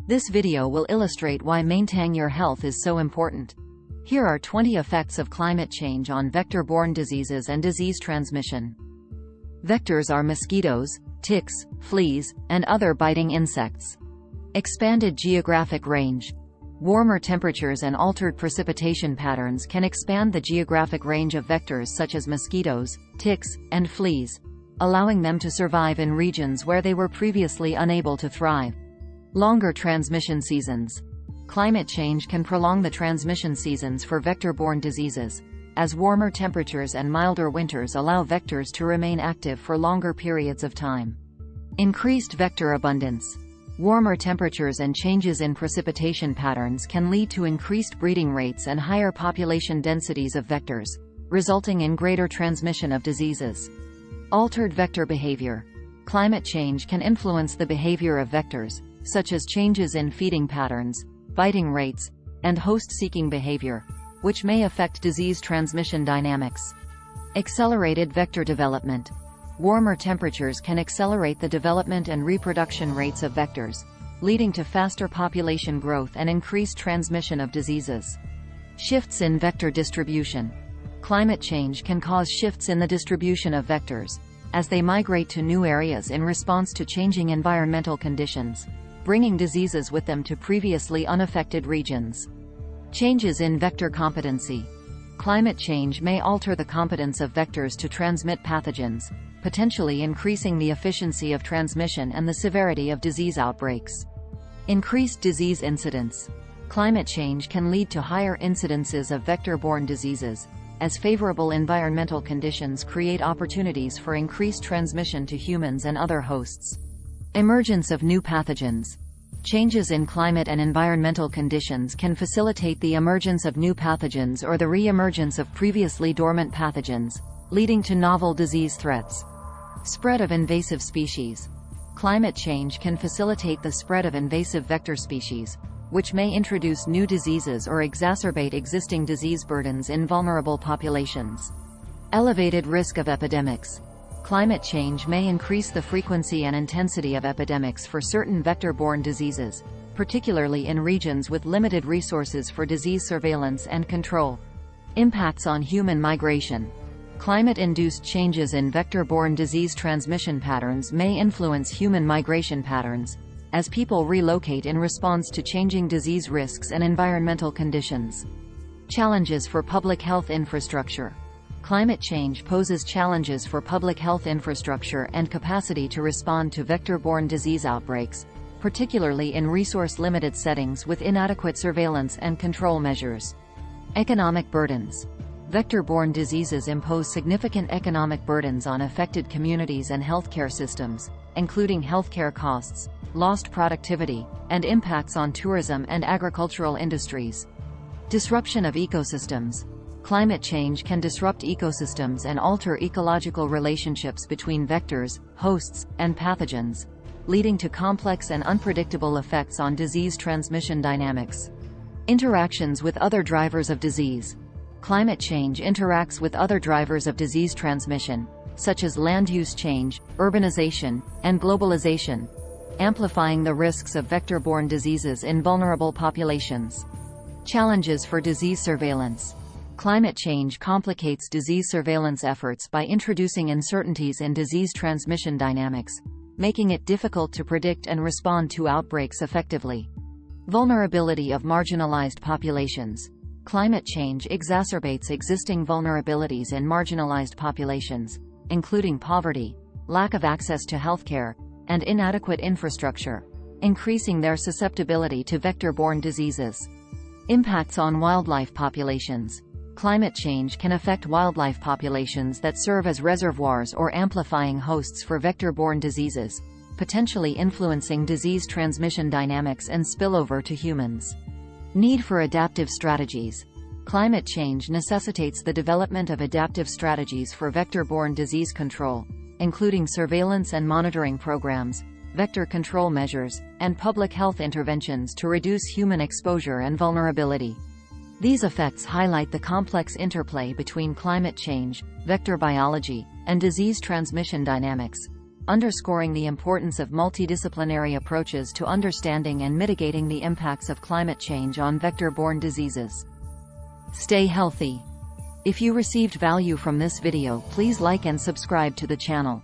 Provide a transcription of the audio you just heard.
This video will illustrate why maintaining your health is so important. Here are 20 effects of climate change on vector-borne diseases and disease transmission. Vectors are mosquitoes, ticks, fleas, and other biting insects. Expanded geographic range. Warmer temperatures and altered precipitation patterns can expand the geographic range of vectors such as mosquitoes, ticks, and fleas, allowing them to survive in regions where they were previously unable to thrive. Longer transmission seasons. Climate change can prolong the transmission seasons for vector-borne diseases, as warmer temperatures and milder winters allow vectors to remain active for longer periods of time. Increased vector abundance. Warmer temperatures and changes in precipitation patterns can lead to increased breeding rates and higher population densities of vectors, resulting in greater transmission of diseases. Altered vector behavior. Climate change can influence the behavior of vectors, such as changes in feeding patterns, biting rates, and host-seeking behavior, which may affect disease transmission dynamics. Accelerated vector development. Warmer temperatures can accelerate the development and reproduction rates of vectors, leading to faster population growth and increased transmission of diseases. Shifts in vector distribution. Climate change can cause shifts in the distribution of vectors, as they migrate to new areas in response to changing environmental conditions, bringing diseases with them to previously unaffected regions. Changes in vector competency. Climate change may alter the competence of vectors to transmit pathogens, potentially increasing the efficiency of transmission and the severity of disease outbreaks. Increased disease incidence. Climate change can lead to higher incidences of vector-borne diseases, as favorable environmental conditions create opportunities for increased transmission to humans and other hosts. Emergence of new pathogens. Changes in climate and environmental conditions can facilitate the emergence of new pathogens or the re-emergence of previously dormant pathogens, leading to novel disease threats. Spread of invasive species. Climate change can facilitate the spread of invasive vector species, which may introduce new diseases or exacerbate existing disease burdens in vulnerable populations. Elevated risk of epidemics. Climate change may increase the frequency and intensity of epidemics for certain vector-borne diseases, particularly in regions with limited resources for disease surveillance and control. Impacts on human migration. Climate-induced changes in vector-borne disease transmission patterns may influence human migration patterns, as people relocate in response to changing disease risks and environmental conditions. Challenges for public health infrastructure. Climate change poses challenges for public health infrastructure and capacity to respond to vector-borne disease outbreaks, particularly in resource-limited settings with inadequate surveillance and control measures. Economic burdens. Vector-borne diseases impose significant economic burdens on affected communities and healthcare systems, including healthcare costs, lost productivity, and impacts on tourism and agricultural industries. Disruption of ecosystems. Climate change can disrupt ecosystems and alter ecological relationships between vectors, hosts, and pathogens, leading to complex and unpredictable effects on disease transmission dynamics. Interactions with other drivers of disease. Climate change interacts with other drivers of disease transmission, such as land use change, urbanization, and globalization, amplifying the risks of vector-borne diseases in vulnerable populations. Challenges for disease surveillance. Climate change complicates disease surveillance efforts by introducing uncertainties in disease transmission dynamics, making it difficult to predict and respond to outbreaks effectively. Vulnerability of marginalized populations. Climate change exacerbates existing vulnerabilities in marginalized populations, including poverty, lack of access to healthcare, and inadequate infrastructure, increasing their susceptibility to vector-borne diseases. Impacts on wildlife populations. Climate change can affect wildlife populations that serve as reservoirs or amplifying hosts for vector-borne diseases, potentially influencing disease transmission dynamics and spillover to humans. Need for adaptive strategies. Climate change necessitates the development of adaptive strategies for vector-borne disease control, including surveillance and monitoring programs, vector control measures, and public health interventions to reduce human exposure and vulnerability. These effects highlight the complex interplay between climate change, vector biology, and disease transmission dynamics, underscoring the importance of multidisciplinary approaches to understanding and mitigating the impacts of climate change on vector-borne diseases. Stay healthy. If you received value from this video, please like and subscribe to the channel.